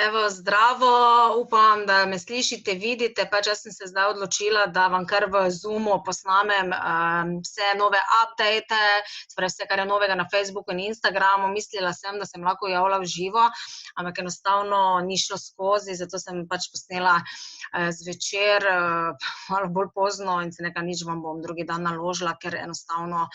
Evo, zdravo, upam, da me slišite, vidite, pač jaz sem se zdaj odločila, da vam kar v Zoomu posnamem vse nove update, vse, kar je novega na Facebooku in Instagramu. Mislila sem, da sem lahko javila v živo, ampak enostavno ni šlo skozi, zato sem pač posnela zvečer, malo bolj pozno in se nekaj nič vam bom drugi dan naložila, ker enostavno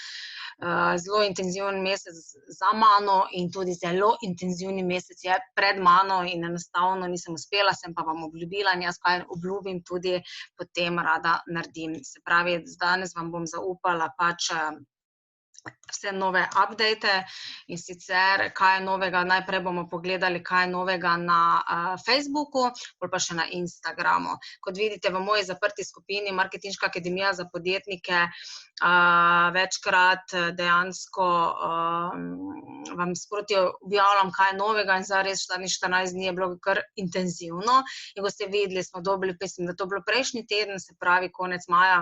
zelo intenziven mesec za mano in tudi zelo intenzivni mesec je pred mano in enostavno nisem uspela, sem pa vam obljubila in jaz kaj obljubim tudi potem rada naredim. Se pravi, danes vam bom zaupala pač vse nove update in sicer, kaj je novega, najprej bomo pogledali, kaj je novega na Facebooku, bolj pa še na Instagramu. Kot vidite, v moji zaprti skupini Marketinška akademija za podjetnike večkrat dejansko vam sproti objavljam, kaj je novega in zdaj res 14 dni je bilo kar intenzivno. In ko ste videli, smo dobili, mislim, da to bilo prejšnji teden, se pravi konec maja,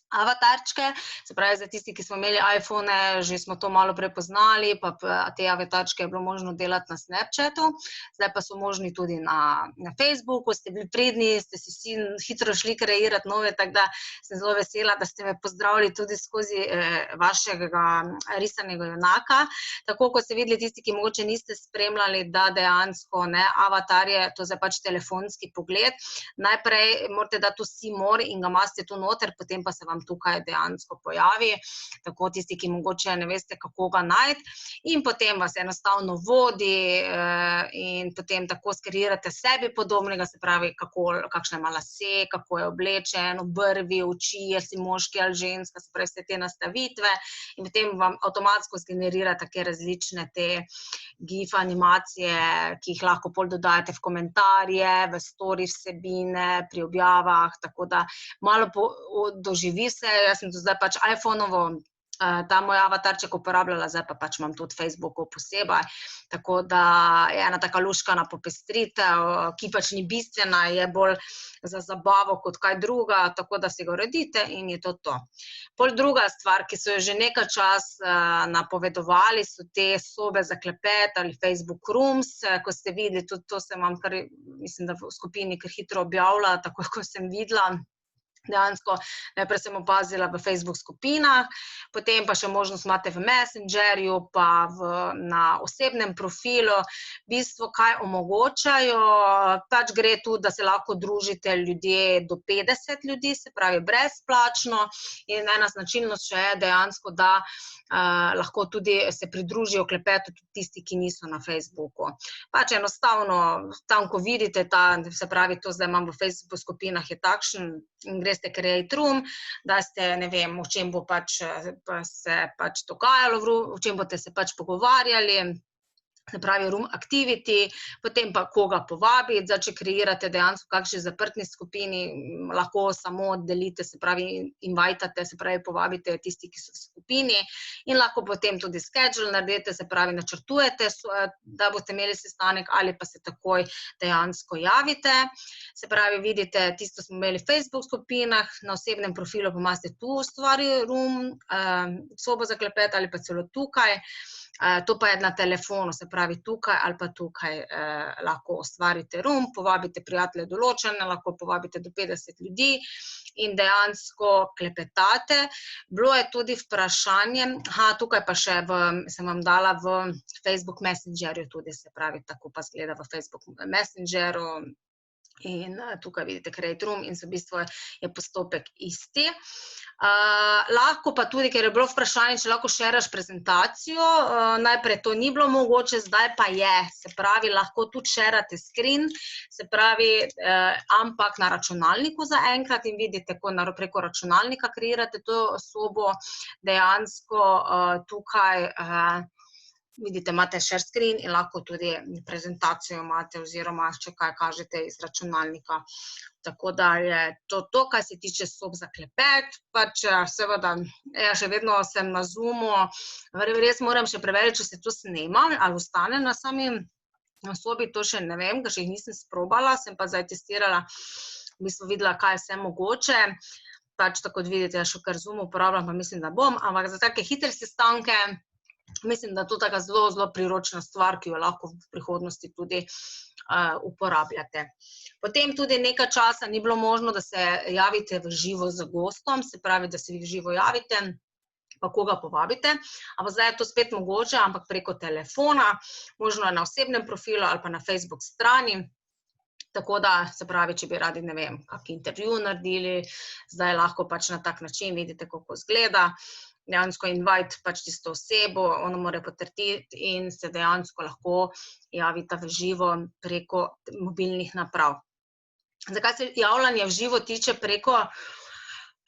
avatarčke, se pravi za tisti, ki smo imeli iPhone, že smo to malo prepoznali, pa te avatarčke je bilo možno delati na Snapchatu, zdaj pa so možni tudi na Facebooku, ste bili pridni, ste si vsi hitro šli kreirati nove, tako da sem zelo vesela, da ste me pozdravili tudi skozi vašega risanega junaka. Tako kot ste videli tisti, ki mogoče niste spremljali, da dejansko avatar je, to je pač telefonski pogled, najprej morate dati vsi mor in ga imate tu noter, potem pa se vam tukaj dejansko pojavi, tako tisti, ki mogoče ne veste, kako ga najti, in potem vas enostavno vodi in potem tako skreirate sebi podobnega, se pravi, kakšne ima lase, kako je oblečen, obrvi, oči, je si moški ali ženska, se pravi, vse te nastavitve in potem vam avtomatsko zgenerira take različne te GIF animacije, ki jih lahko pol dodajate v komentarje, v story vsebine, pri objavah, tako da malo doživi vse, jaz sem to zdaj pač iPhone-ovo, ta moj avatarček uporabljala, zdaj pa pač imam tudi Facebookov posebej, tako da je ena taka luškana popestritev, ki pač ni bistvena, je bolj za zabavo kot kaj druga, tako da si ga uredite in je to to. Pol druga stvar, ki so jo že nekaj časa napovedovali, so te sobe za klepet ali Facebook Rooms, ko ste videli, tudi to sem vam kar, mislim, da v skupini kar hitro objavila, tako ko sem videla, dejansko, najprej sem opazila v Facebook skupinah, potem pa še možnost imate v Messengerju, pa na osebnem profilu, v bistvu kaj omogočajo, pač gre tudi, da se lahko družite ljudje do 50 ljudi, se pravi brezplačno, in ena značilnost še je dejansko, da lahko tudi se pridružijo klepetu tudi tisti, ki niso na Facebooku. Pač enostavno, tam, ko vidite, se pravi, to zdaj imam v Facebook skupinah, je takšen, in greste Create Room, da ste, ne vem, o čem bo pač se pač dogajalo, o čem boste se pač pogovarjali, se pravi Room Activity, potem pa koga povabiti, zdaj, če kreirate dejansko kakšni zaprtni skupini, lahko samo delite, se pravi invitate, se pravi povabite tisti, ki so v skupini in lahko potem tudi schedule naredite, se pravi načrtujete, da boste imeli sestanek ali pa se takoj dejansko javite. Se pravi, vidite, tisto smo imeli v Facebook skupinah, na osebnem profilu pa imate tu ustvari room, sobo za klepet ali pa celo tukaj. To pa je na telefonu, se pravi tukaj ali pa tukaj lahko ustvarite room, povabite prijatelje določene, lahko povabite do 50 ljudi in dejansko klepetate. Bilo je tudi vprašanje, tukaj pa še sem vam dala v Facebook Messengerju tudi, se pravi, tako pa izgleda v Facebook Messengeru. In tukaj vidite Create Room in v bistvu je postopek isti. Lahko pa tudi, ker je bilo vprašanje, če lahko šeraš prezentacijo, najprej to ni bilo mogoče, zdaj pa je, se pravi, lahko tudi šerate screen, se pravi, ampak na računalniku zaenkrat in vidite, ko preko računalnika kreirate to sobo, dejansko tukaj vidite, imate share screen in lahko tudi prezentacijo imate oziroma če kaj kažete iz računalnika. Tako da je to, kar se tiče sob za klepet, pač seveda, še vedno sem na Zoomu, res moram še preveriti, če se to snema ali ostane na sami sobi, to še ne vem, ker še jih nisem sprobala, sem pa zdaj testirala, v bistvu videla, kaj je vse mogoče, pač tako kot vidite, jaz še kar Zoom uporabljam, pa mislim, da bom, ampak za take hitre sestanke, Mislim, da je to taka zelo, zelo priročna stvar, ki jo lahko v prihodnosti tudi uporabljate. Potem tudi nekaj časa ni bilo možno, da se javite v živo z gostom, se pravi, da se vi v živo javite, pa koga povabite, ampak zdaj je to spet mogoče, ampak preko telefona, možno je na osebnem profilu ali pa na Facebook strani, tako da, se pravi, če bi radi, ne vem, kak intervju naredili, zdaj lahko pač na tak način vidite, kako izgleda, dejansko invite pač tisto osebo, ona mora potrditi in se dejansko lahko javita v živo preko mobilnih naprav. Zakaj se javljanje v živo tiče preko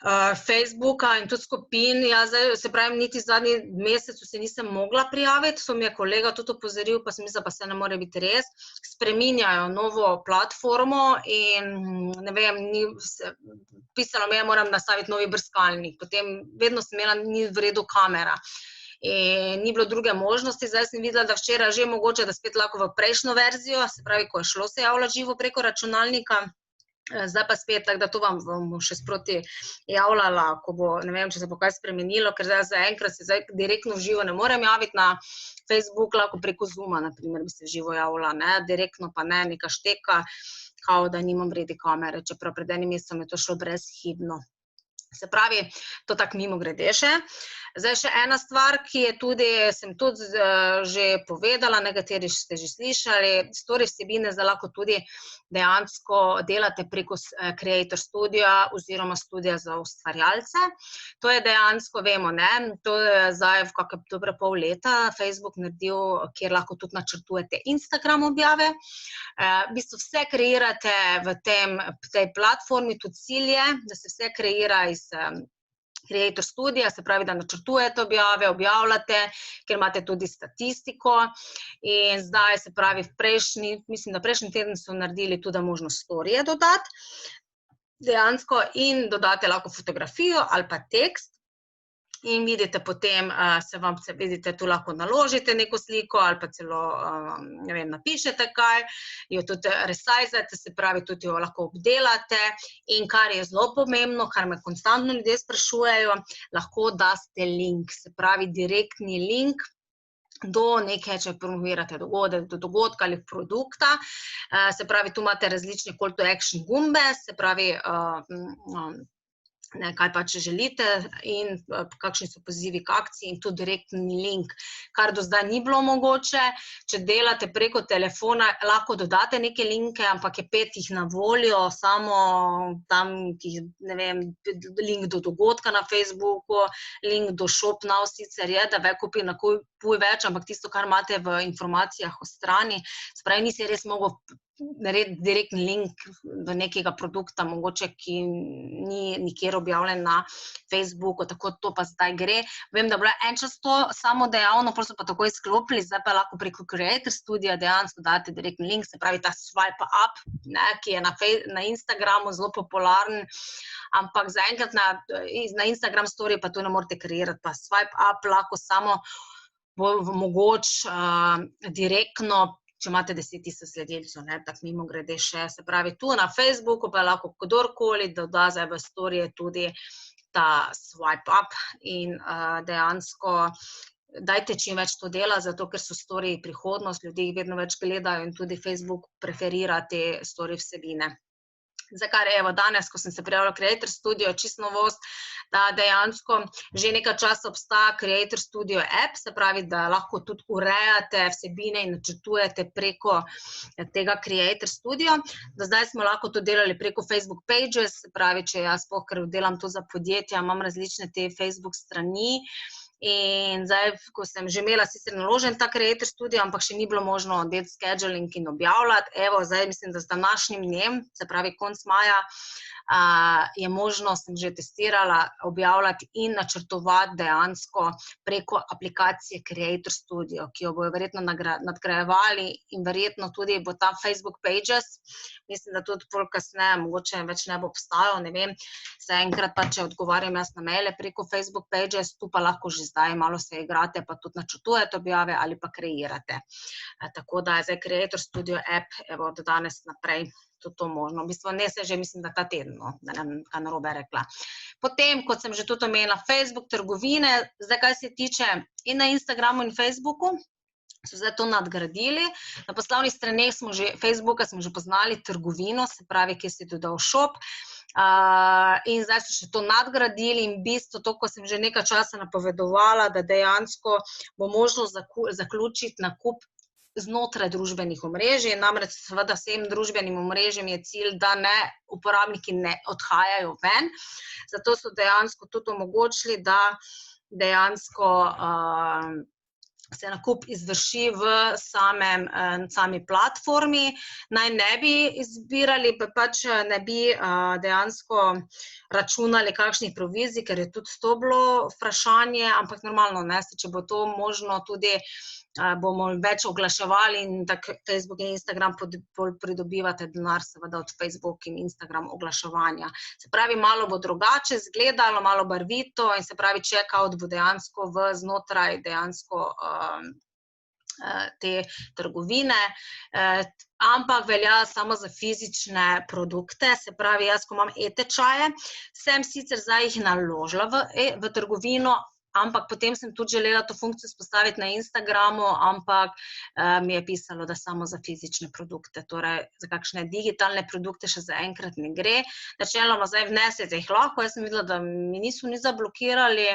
Facebooka in tudi skupin, jaz zdaj, se pravim, niti zadnji mesec se nisem mogla prijaviti, to mi je kolega tudi opozoril, pa sem mislila, pa se ne more biti res, spreminjajo novo platformo in ne vem, pisalo mi je, moram nastaviti novi brskalnik, potem vedno sem imela, ni v redu kamera. In ni bilo druge možnosti, zdaj sem videla, da včeraj že mogoče, da spet lahko v prejšnjo verzijo, se pravi, ko je šlo se javljati živo preko računalnika, zdaj pa spet, tako da to vam bom še sproti javljala, ko bo, ne vem, če se bo kaj spremenilo, ker zdaj zaenkrat se zdaj direktno v živo ne morem javiti na Facebook, lahko preko Zooma, na primer, bi se v živo javila, ne, direktno pa ne, neka šteka, kao da nimam redi kamere, čeprav pred enim mesecem je to šlo brezhibno. Se pravi, to tako mimogrede še. Zdaj še ena stvar, ki je tudi, sem tudi že povedala, nekateri ste že slišali, story vsebine zdaj lahko tudi dejansko delate preko Creator Studia oziroma Studia za ustvarjalce. To je dejansko, vemo, ne, to je zdaj v kakšne dobre pol leta Facebook naredil, kjer lahko tudi načrtujete Instagram objave. V bistvu vse kreirate v tej platformi, tudi cilj je, da se vse kreira iz Creator Studia, se pravi, da načrtujete objave, objavljate, ker imate tudi statistiko in zdaj, se pravi, mislim, da prejšnji teden so naredili tudi možnost storije dodati, dejansko in dodate lahko fotografijo ali pa tekst in vidite potem, vidite, tu lahko naložite neko sliko ali pa celo, ne vem, napišete kaj, jo tudi resizate, se pravi, tudi jo lahko obdelate in kar je zelo pomembno, kar me konstantno ljudje sprašujejo, lahko daste link, se pravi, direktni link do neke, če promovirate dogodek, do dogodka ali produkta, se pravi, tu imate različne call to action gumbe, se pravi, kaj pač želite in kakšni so pozivi k akciji in tudi direktni link, kar do zdaj ni bilo mogoče. Če delate preko telefona, lahko dodate neke linke, ampak je 5 jih na voljo, samo tam, ne vem, link do dogodka na Facebooku, link do ShopNow, sicer je, da kupi nakupuj več, ampak tisto, kar imate v informacijah o strani, se pravi, nisi res mogel narediti direktni link do nekega produkta, mogoče, ki ni nikjer objavljen na Facebooku, tako to pa zdaj gre. Vem, da je bilo en čas to samo dejavno, potem so pa tako izklopili, zdaj pa lahko preko Creator Studia dejansko date direktni link, se pravi ta swipe up, ne, ki je na Instagramu zelo popularen, ampak zaenkrat na Instagram story pa to ne morete kreirati, pa swipe up lahko samo mogoč direktno, če imate 10 000 sledilcev, ne, tako mimogrede še, se pravi, tu na Facebooku pa lahko kdorkoli doda zdaj v storije tudi ta swipe up in dejansko dajte čim več to dela, zato ker so storiji prihodnost, ljudje jih vedno več gledajo in tudi Facebook preferira te story vsebine. Za kar evo danes, ko sem se prijavila v Creator Studio, čisto novost, da dejansko že nekaj časa obstaja Creator Studio app, se pravi, da lahko tudi urejate vsebine in načrtujete preko tega Creator Studio. Do zdaj smo lahko to delali preko Facebook pages, se pravi, če jaz ker delam to za podjetja, imam različne te Facebook strani, in zdaj, ko sem že imela sicer naložen ta Creator Studio, ampak še ni bilo možno delati scheduling in objavljati, evo, zdaj mislim, da z današnjim dnem, se pravi konec maja, je možno, sem že testirala, objavljati in načrtovati dejansko preko aplikacije Creator Studio, ki jo bojo verjetno nadgrajevali in verjetno tudi bo ta Facebook pages, mislim, da tudi pol kasneje, mogoče več ne bo obstajal, ne vem, zaenkrat pa, če odgovarjam jaz na maile preko Facebook pages, tu pa lahko že zdaj malo se igrate, pa tudi načrtujete objave ali pa kreirate. Tako da je zdaj Creator Studio app, evo, do danes naprej tudi to možno. V bistvu ne se že, mislim, da ta teden, da ne bom kaj narobe rekla. Potem, kot sem že tudi omenila, Facebook, trgovine, zdaj kaj se tiče in na Instagramu in Facebooku, so zdaj to nadgradili. Na poslovnih straneh Facebooka smo že poznali trgovino, se pravi, kjer si dodal shop, in zdaj so še to nadgradili in v bistvu to, ko sem že nekaj časa napovedovala, da dejansko bo možno zaključiti nakup znotraj družbenih omrežij, namreč seveda vsem družbenim omrežjem je cilj, da uporabniki ne odhajajo ven, zato so dejansko tudi omogočili, da dejansko se nakup izvrši v sami platformi, naj ne bi izbirali, pa pač ne bi dejansko računali kakšnih provizij, ker je tudi to bilo vprašanje, ampak normalno, če bo to možno tudi, bomo več oglaševali in tako Facebook in Instagram pridobivate denar seveda od Facebook in Instagram oglaševanja. Se pravi, malo bo drugače izgledalo, malo barvito in se pravi, checkout bo dejansko znotraj dejansko te trgovine, ampak velja samo za fizične produkte, se pravi, jaz, ko imam e-tečaje, sem sicer zdaj jih naložila v trgovino, ampak potem sem tudi želela to funkcijo vzpostaviti na Instagramu, ampak mi je pisalo, da samo za fizične produkte, torej za kakšne digitalne produkte še zaenkrat ne gre. Načeloma zdaj vnesete jih lahko, jaz sem videla, da mi niso ni zablokirali,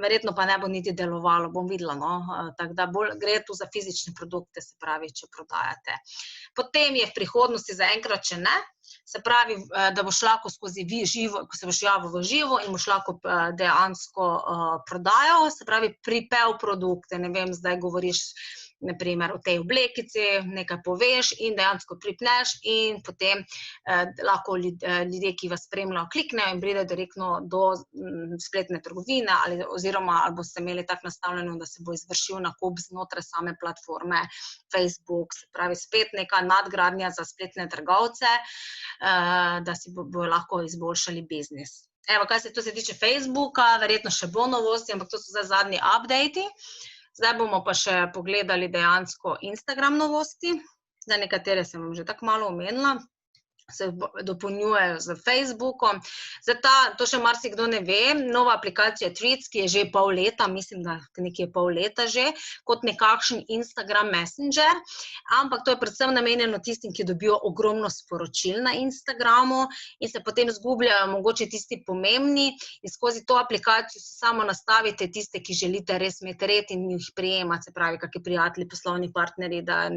verjetno pa ne bo niti delovalo, bom videla, no, tako da bolj gre tu za fizične produkte, se pravi, če prodajate. Potem je v prihodnosti zaenkrat, če ne, se pravi, da boš lahko skozi živo, ko se boš javil v živo in boš lahko dejansko prodajal, se pravi, pripel produkte, ne vem, zdaj govoriš naprimer o tej oblekici, nekaj poveš in dejansko pripneš in potem lahko ljudje, ki vas spremljajo, kliknejo in pridejo direktno do spletne trgovine oziroma ali boste imeli tako nastavljeno, da se bo izvršil nakup znotraj same platforme Facebook, se pravi, spet neka nadgradnja za spletne trgovce, da si bojo lahko izboljšali biznis. Evo, kaj se to se tiče Facebooka, verjetno še bo novosti, ampak to so zdaj zadnji updati. Zdaj bomo pa še pogledali dejansko Instagram novosti, zdaj nekatere sem vam že tako malo omenila, se dopolnjujejo z Facebookom. Zdaj to še marsikdo ne ve, nova aplikacija Threads, ki je že pol leta, mislim, da nekje pol leta že, kot nekakšen Instagram Messenger, ampak to je predvsem namenjeno tistim, ki dobijo ogromno sporočil na Instagramu in se potem zgubljajo mogoče tisti pomembni in skozi to aplikacijo si samo nastavite tiste, ki želite res imeti red in jih prijemati, se pravi, kakšni prijatelji, poslovni partnerji, da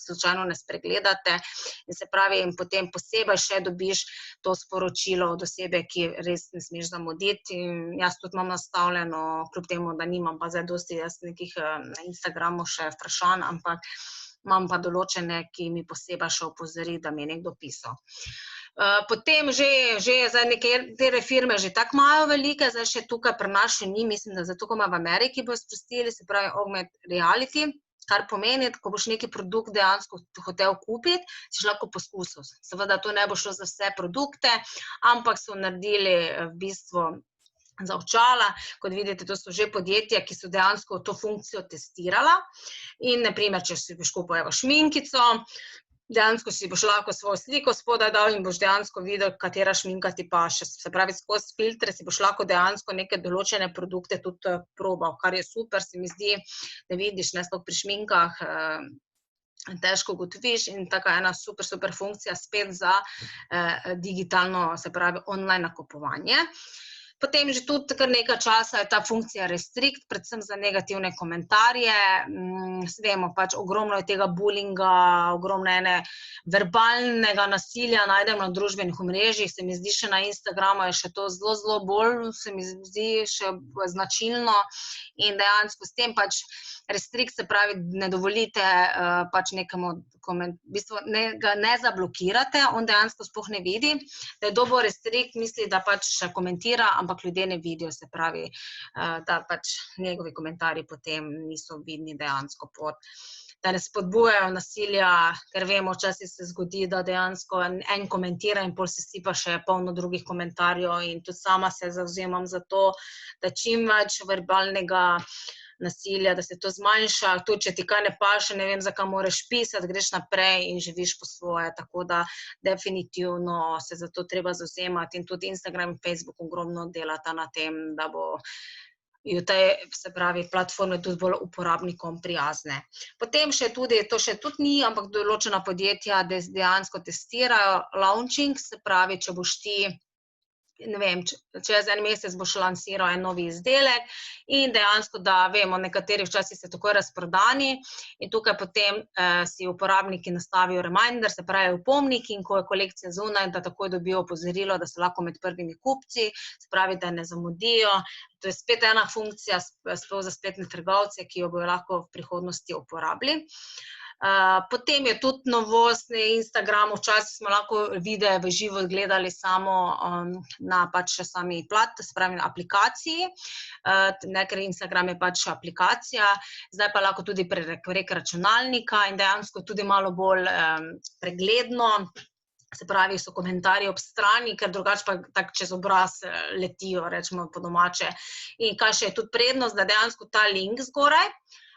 slučajno ne spregledate in se pravi, in potem posebej še dobiš to sporočilo od osebe, ki res ne smeš zamuditi. Jaz tudi imam nastavljeno, kljub temu, da nimam pa zdaj dosti jaz nekih na Instagramu še vprašanj, ampak imam pa določene, ki mi posebej še opozori, da mi je nekdo pisal. Potem že zdaj nekatere firme že tako imajo velike, zdaj še tukaj pri nas še ni, mislim, da zato, ko ima v Ameriki bojo sprostili, se pravi augmented reality, kar pomeni, ko boš neki produkt dejansko hotel kupiti, si lahko poskusil. Seveda to ne bo šlo za vse produkte, ampak so naredili v bistvu za očala, kot vidite, to so že podjetja, ki so dejansko to funkcijo testirala in naprimer, če si boš kupil šminkico, dejansko si boš lahko svojo sliko spodaj dal in boš dejansko videl, katera šminka ti paše. Se pravi, skozi filtre si boš lahko dejansko neke določene produkte tudi probal, kar je super, se mi zdi, da vidiš, sploh pri šminkah težko ugotoviš in taka ena super funkcija spet za digitalno, se pravi, online nakupovanje. Potem že tudi kar nekaj časa je ta funkcija restrict, predvsem za negativne komentarje. Vemo, pač ogromno je tega bullyinga, ogromno verbalnega nasilja najdemo na družbenih omrežjih, se mi zdi še na Instagramu je še to zelo bolj, se mi zdi še značilno in dejansko s tem pač restrict, se pravi, ne dovolite pač nekemu v bistvu ga ne zablokirate, on dejansko sploh ne vidi, da je dobo restrict, misli, da pač komentira, ampak ljudje ne vidijo, se pravi, da pač njegovi komentarji potem niso vidni dejansko da ne spodbujajo nasilja, ker vemo, včasih se zgodi, da dejansko en komentira in pol se sipa še polno drugih komentarjev in tudi sama se zavzemam za to, da čim več verbalnega nasilja, da se to zmanjša, tudi če ti kaj ne paše, ne vem, zakaj moraš pisati, greš naprej in živiš po svoje, tako da definitivno se za to treba zavzemati in tudi Instagram in Facebook ogromno delata na tem, da bo te, se pravi, platforme tudi bolj uporabnikom prijazne. Potem še tudi, to še tudi ni, ampak določena podjetja dejansko testirajo launching, se pravi, če boš ti, ne vem, čez en mesec boš lansiral en novi izdelek in dejansko, da vemo, nekateri včasih se takoj razprodani in tukaj potem si uporabniki nastavijo reminder, se pravi opomnik in ko je kolekcija zunaj, da takoj dobijo opozorilo, da so lahko med prvimi kupci, se pravi, da ne zamudijo. To je spet ena funkcija, sploh za spletne trgovce, ki jo bojo lahko v prihodnosti uporabili. Potem je tudi novost na Instagramu, včasih smo lahko videe v živo gledali samo na pač sami se pravi na aplikaciji, ker Instagram je pač aplikacija, zdaj pa lahko tudi prek računalnika in dejansko tudi malo bolj pregledno, se pravi, so komentarji ob strani, ker drugače pa tako čez obraz letijo, rečemo po domače. In kaj še je tudi prednost, da dejansko ta link zgoraj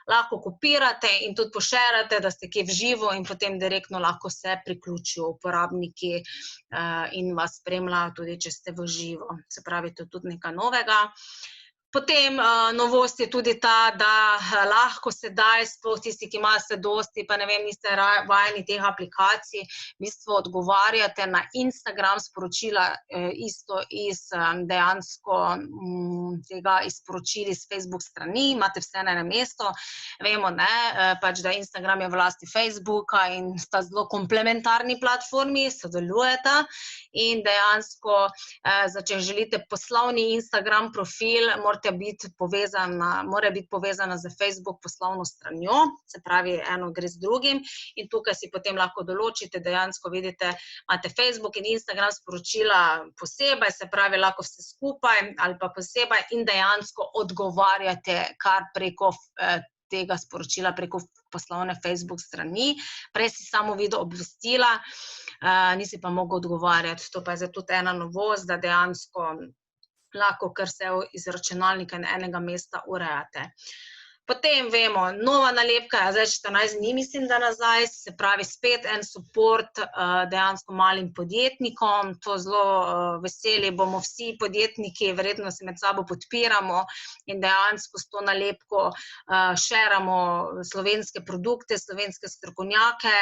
lahko kopirate in tudi pošerate, da ste kje v živo in potem direktno lahko se priključijo uporabniki in vas spremljajo tudi, če ste v živo. Se pravi, to je tudi nekaj novega. Potem novost je tudi ta, da lahko sedaj, sploh tisti, ki imate dosti, pa ne vem, niste vajeni teh aplikacij, v bistvu odgovarjate na Instagram sporočila isto iz dejansko tega izporočili iz Facebook strani, imate vse na enem mestu. Vemo, ne, pač da Instagram je v lasti Facebooka in sta zelo komplementarni platformi, sodelujeta in dejansko, če želite poslovni Instagram profil, mora biti povezana z Facebook poslovno stranjo, se pravi, eno gre z drugim in tukaj si potem lahko določite, dejansko vidite, imate Facebook in Instagram sporočila posebej, se pravi, lahko vse skupaj ali pa posebej in dejansko odgovarjate kar preko tega sporočila, preko poslovne Facebook strani. Prej si samo videl obvestila, nisi pa mogel odgovarjati. To pa je zdaj tudi ena novost, da dejansko lahko kar se iz računalnika in enega mesta urejate. Potem vemo, nova nalepka, zdaj 14 dni mislim, da nazaj, se pravi spet en support dejansko malim podjetnikom, to zelo veseli bomo vsi podjetniki, verjetno se med sabo podpiramo in dejansko s to nalepko šeramo slovenske produkte, slovenske strokovnjake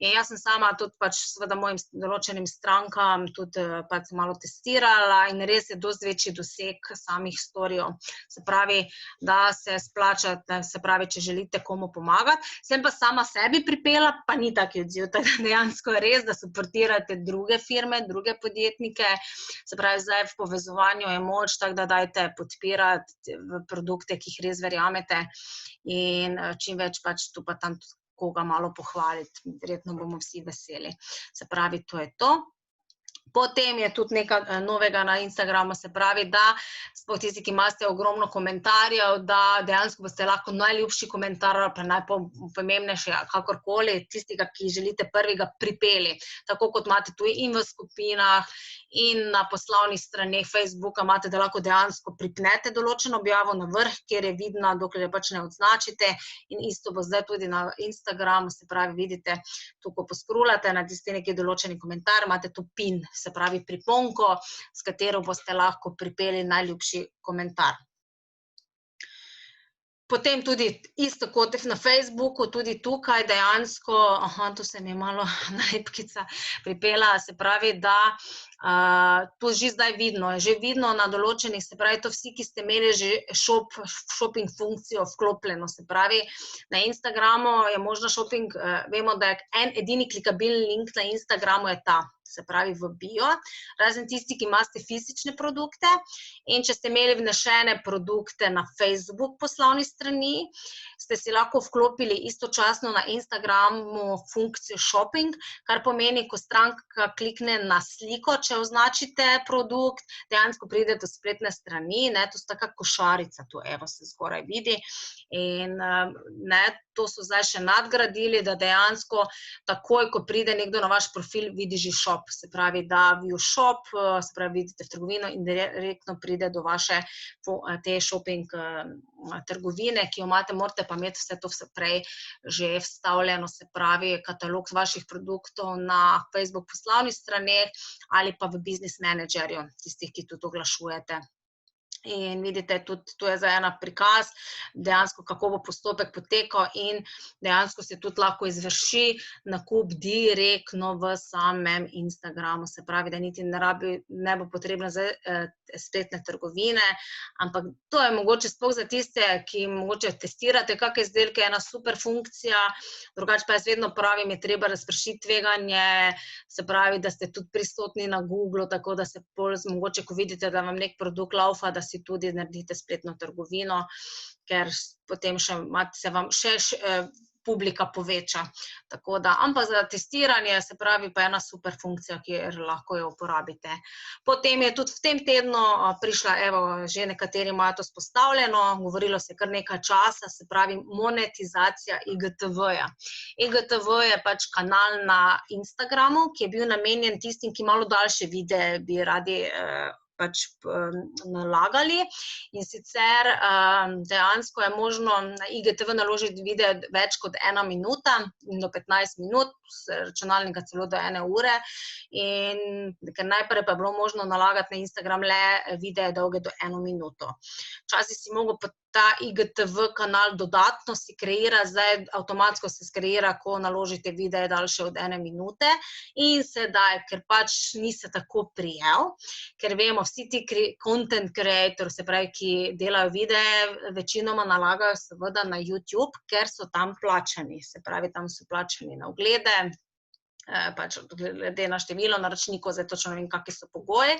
in jaz sem sama tudi pač seveda mojim določenim strankam tudi pač malo testirala in res je dosti večji doseg samih storijev, se pravi, da se splača, se pravi, če želite komu pomagati. Sem pa sama sebi pripela, pa ni taki odziv, tako da dejansko je res, da suportirate druge firme, druge podjetnike, se pravi, zdaj v povezovanju je moč, tako da dajte podpirati produkte, ki jih res verjamete in čim več pač tu pa tam koga malo pohvaliti, verjetno bomo vsi veseli. Se pravi, to je to. Potem je tudi nekaj novega na Instagramu, se pravi, da sploh tisti, ki imate ogromno komentarjev, da dejansko boste lahko najljubši komentar, pa najpomembnejši, kakorkoli, tistega, ki želite prvega pripeli. Tako kot imate tudi in v skupinah in na poslovnih straneh Facebooka imate, da lahko dejansko pripnete določeno objavo na vrh, kjer je vidna, dokler je pač ne označite in isto bo zdaj tudi na Instagramu, se pravi, vidite, tu ko poskrolate na tisti neki določeni komentar, imate tu pin, se pravi priponko, s katero boste lahko pripeli najljubši komentar. Potem tudi isto kot na Facebooku, tudi tukaj dejansko, tu se mi je malo nalepkica pripela, se pravi, da to že zdaj vidno, je že vidno na določenih, se pravi, to vsi, ki ste imeli že shopping funkcijo vklopljeno, se pravi, na Instagramu je možno shopping, vemo, da je en edini klikabilni link na Instagramu je ta, se pravi v bio, razen tisti, ki imate fizične produkte in če ste imeli vnešene produkte na Facebook poslovni strani, ste si lahko vklopili istočasno na Instagramu funkcijo shopping, kar pomeni, ko stranka klikne na sliko, če označite produkt, dejansko pride do spletne strani, to je taka košarica, tu evo se zgoraj vidi in to so zdaj še nadgradili, da dejansko takoj, ko pride nekdo na vaš profil, vidi že shop. shop, se pravi, da view shop, se pravi, vidite v trgovino in direktno pride do vaše te shopping trgovine, ki jo imate, morate pa imeti vse to prej že vstavljeno, se pravi, katalog vaših produktov na Facebook poslovnih straneh ali pa v Business Managerju, tistih, ki tudi oglašujete. In vidite, tudi tu je za ena prikaz, dejansko kako bo postopek potekal in dejansko se tudi lahko izvrši nakup direktno v samem Instagramu, se pravi, da niti ne bo potrebna za spletne trgovine, ampak to je mogoče sploh za tiste, ki mogoče testirate kakšne izdelke, ena super funkcija, drugače pa jaz vedno pravim, je treba razpršiti tveganje, se pravi, da ste tudi prisotni na Googlu, tako da se mogoče, ko vidite, da vam nek produkt laufa, da si tudi naredite spletno trgovino, ker potem se vam še publika poveča. Tako da, ampak za testiranje, se pravi, pa ena super funkcija, kjer lahko jo uporabite. Potem je tudi v tem tednu prišla, evo, že nekateri imajo to spostavljeno, govorilo se kar nekaj časa, se pravi, monetizacija IGTV-ja. IGTV je pač kanal na Instagramu, ki je bil namenjen tistim, ki malo daljše videe bi radi pač nalagali in sicer dejansko je možno na IGTV naložiti video več kot 1 minuta do 15 minut, s računalnika celo do 1 ure in ker najprej pa je bilo možno nalagati na Instagram le videe dolge do 1 minuto. Včasih si mogel ta IGTV kanal dodatno si kreira, zdaj avtomatsko se skreira, ko naložite videe daljše od 1 minute in sedaj, ker pač ni se tako prijel, ker vemo, vsi ti content creator, se pravi, ki delajo videe, večinoma nalagajo seveda na YouTube, ker so tam plačani, se pravi, tam so plačani na oglede, pač glede na število naročnikov, zdaj točno ne vem, kakšni so pogoji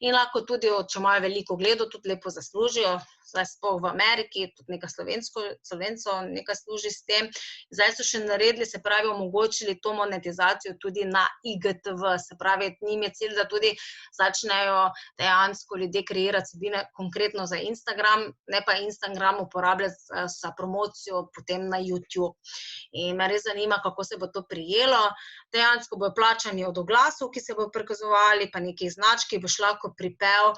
in lahko tudi, če imajo veliko ogledov, tudi lepo zaslužijo, zdaj sploh v Ameriki, tudi nekaj Slovencev nekaj služi s tem. Zdaj so še naredili, se pravi, omogočili to monetizacijo tudi na IGTV, se pravi, njim je cilj, da tudi začnejo dejansko ljudje kreirati vsebine konkretno za Instagram, ne pa Instagram uporabljati za promocijo potem na YouTube. In me res zanima, kako se bo to prijelo. Dejansko bojo plačani od oglasov, ki se bojo prikazovali, pa nekih značk, ki boš lahko pripel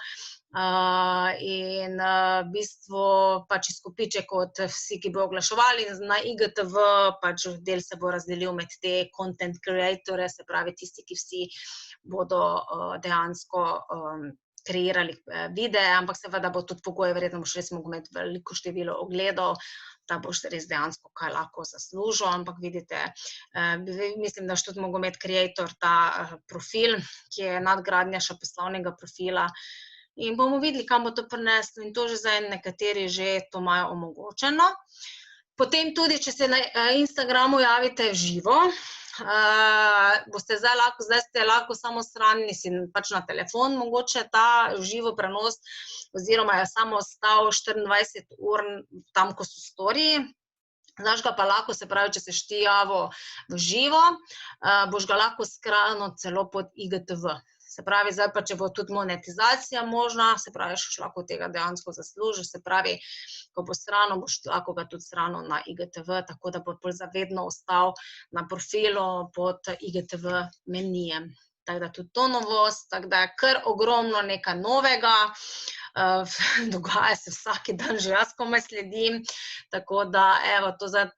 in v bistvu pač izkupiček od vsi, ki bojo oglaševali na IGTV, pač del se bo razdelil med te content creatore, se pravi tisti, ki vsi bodo dejansko kreirali videe, ampak seveda bo tudi pogoj, verjetno boš res mogel imeti veliko število ogledov, da boš res dejansko kaj lahko zaslužil, ampak vidite, mislim, da boš tudi mogel imeti creator ta profil, ki je nadgradnja še poslovnega profila in bomo videli, kam bo to prineslo in to že zdaj nekateri že to imajo omogočeno. Potem tudi, če se na Instagramu javite v živo, zdaj ste lahko samo shranili si pač na telefon mogoče ta živo prenos oziroma je samo ostal 24 ur tam, ko so storiji. Znaš ga pa lahko, se pravi, če seš ti javil v živo, boš ga lahko shranil celo pod IGTV. Se pravi, zdaj pa, če bo tudi monetizacija možna, se pravi, še lahko tega dejansko zaslužiš, se pravi, ko bo shranil, boš lahko ga tudi shranil na IGTV, tako da bo zavedno ostal na profilu pod IGTV menijem. Tako da tudi to novost, tako da je kar ogromno nekaj novega, dogaja se vsak dan, že jaz komaj sledim, tako da, evo, to zdaj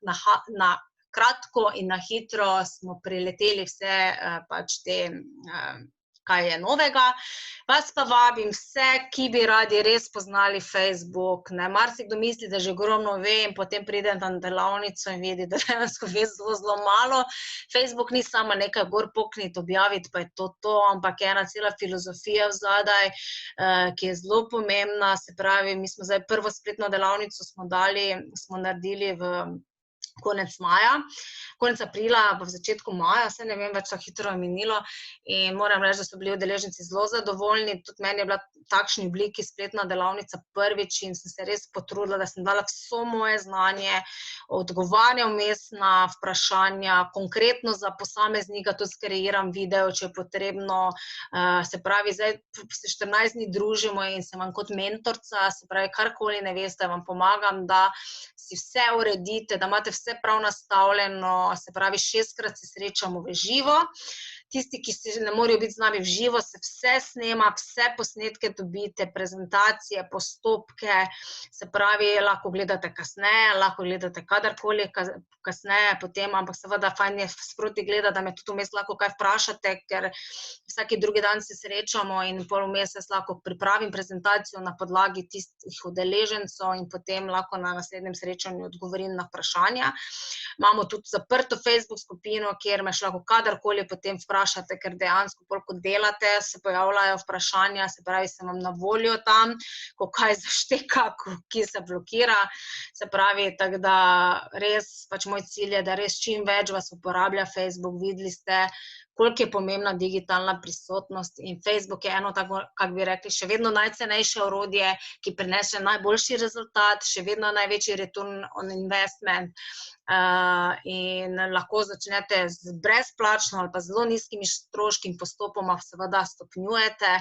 na kratko in na hitro smo preleteli vse pač te kaj je novega. Vas pa vabim vse, ki bi radi res poznali Facebook. Marsikdo misli, da že ogromno ve in potem pride na delavnico in vidi, da dejansko ve zelo malo. Facebook ni samo nekaj gor pokniti, objaviti, pa je to, ampak je ena cela filozofija vzadaj, ki je zelo pomembna. Se pravi, mi smo zdaj prvo spletno delavnico smo naredili v konec aprila, pa v začetku maja, se ne vem, več tako hitro je minilo in moram reči, da so bili udeleženci zelo zadovoljni, tudi meni je bila v takšni obliki spletna delavnica prvič in sem se res potrudila, da sem dala vso moje znanje, odgovarjam vmes na vprašanja, konkretno za posameznika tudi skreiram video, če je potrebno, se pravi, zdaj se 14 dni družimo in sem vam kot mentorca, se pravi, karkoli ne veste, vam pomagam, da si vse uredite, da imate vse prav nastavljeno, se pravi, 6-krat se srečamo v živo, tisti, ki ne morejo biti z nami v živo, se vse snema, vse posnetke dobite, prezentacije, postopke, se pravi, lahko gledate kasneje, lahko gledate kadarkoli kasneje potem, ampak seveda fajn je sproti gledati, da me tudi vmes lahko kaj vprašate, ker vsaki drugi dan se srečamo in pol vmes lahko pripravim prezentacijo na podlagi tistih udeležencev in potem lahko na naslednjem srečanju odgovorim na vprašanja. Imamo tudi zaprto Facebook skupino, kjer me lahko kadarkoli potem vprašate, ker dejansko ko delate, se pojavljajo vprašanja, se pravi, sem vam na voljo tam, ko kaj zašteka, ki se blokira, se pravi, tako da res, pač moj cilj je, da res čim več vas uporablja Facebook, videli ste, koliko je pomembna digitalna prisotnost in Facebook je eno tako, kako bi rekli, še vedno najcenejše orodje, ki prinese najboljši rezultat, še vedno največji return on investment in lahko začnete z brezplačno ali pa zelo nizkimi stroški in postopoma seveda stopnjujete,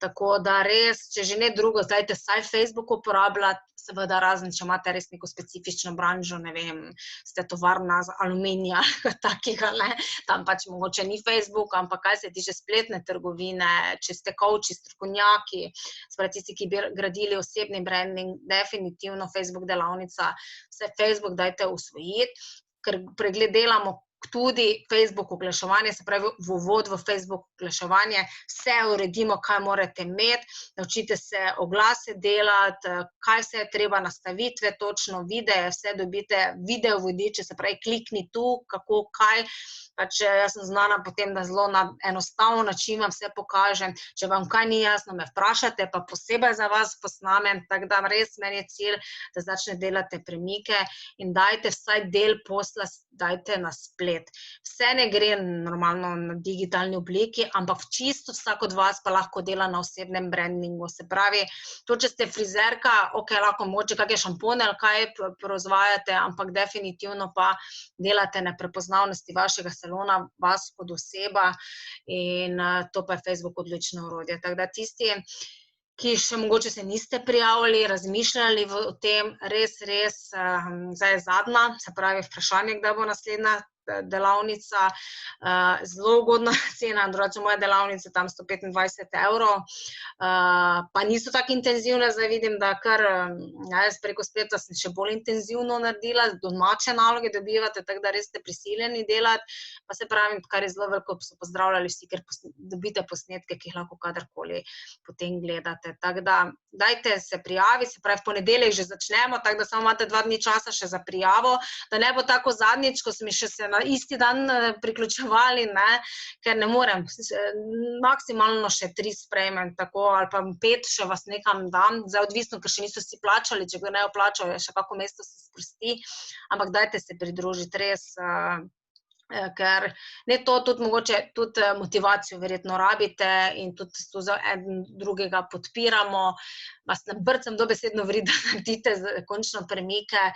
tako da res, če že ne drugo, dajte vsaj Facebook uporabljati, seveda razen, če imate res neko specifično branžo, ne vem, ste tovarna aluminija, takega, ne, tam pač mogoče ni Facebook, ampak kaj se tiče spletne trgovine, če ste coachi, strokovnjaki, spravi tisti, ki bi gradili osebni branding, definitivno Facebook delavnica, vse Facebook dajte usvojiti, ker pregled delamo tudi Facebook oglaševanje, se pravi v uvod v Facebook oglaševanje, vse uredimo, kaj morate imeti, naučite se oglase delati, kaj vse je treba nastavitve, točno videe, vse dobite, video vodiče, se pravi klikni tu, kako, kaj, pač jaz sem znana potem, da zelo na enostaven način vam vse pokažem, če vam kaj ni jasno, me vprašate, pa posebej za vas posnamem, tako da res meni je cilj, da začne delati premike in dajte vsaj del posla, dajte na splet. Vse ne gre normalno na digitalni obliki, ampak čisto vsak od vas pa lahko dela na osebnem brandingu. Se pravi, to, če ste frizerka, ok, lahko moče kakšne šampone ali kaj proizvajate, ampak definitivno pa delate na prepoznavnosti vašega salona, vas kot oseba in to pa je Facebook odlično orodje. Tako da tisti, ki še mogoče se niste prijavili, razmišljali o tem, res, zdaj je zadnja, se pravi vprašanje, kdaj bo naslednja delavnica, zelo ugodna cena, drugače moje delavnice tam 125 €, pa niso tako intenzivne, zdaj vidim, da kar, jaz preko spleta sem še bolj intenzivno naredila, domače naloge dobivate, tako da res ste prisiljeni delati, pa se pravim, kar je zelo veliko, so pozdravljali vsi, ker dobite posnetke, ki jih lahko kadarkoli potem gledate, tako da dajte se prijaviti, se pravi, v ponedeljek že začnemo, tako da samo imate 2 dni časa še za prijavo, da ne bo tako zadnjič, ko smo še se na isti dan priključevali, ne, ker ne morem, maksimalno še 3 sprejmem, tako, ali pa 5 še vas nekam dam, zdaj odvisno, ker še niso vsi plačali, če ga ne plačajo, še kako mesto se sprosti, ampak dajte se pridružiti, res, ker ne to, tudi mogoče tudi motivacijo verjetno rabite in tudi to za en drugega podpiramo, vas ne brcam dobesedno v rit, da naredite končno premike,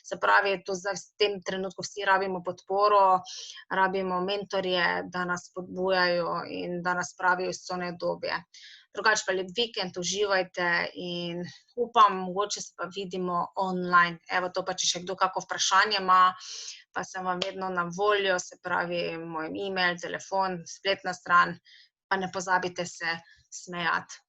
se pravi, to zdaj v tem trenutku vsi rabimo podporo, rabimo mentorje, da nas spodbujajo in da nas spravijo iz cone udobja. Drugače pa lep vikend, uživajte in upam, mogoče se pa vidimo online. Evo, to pa, če še kdo kako vprašanje ima, pa sem vam vedno na voljo, se pravi, moj e-mail, telefon, spletna stran, pa ne pozabite se smejati.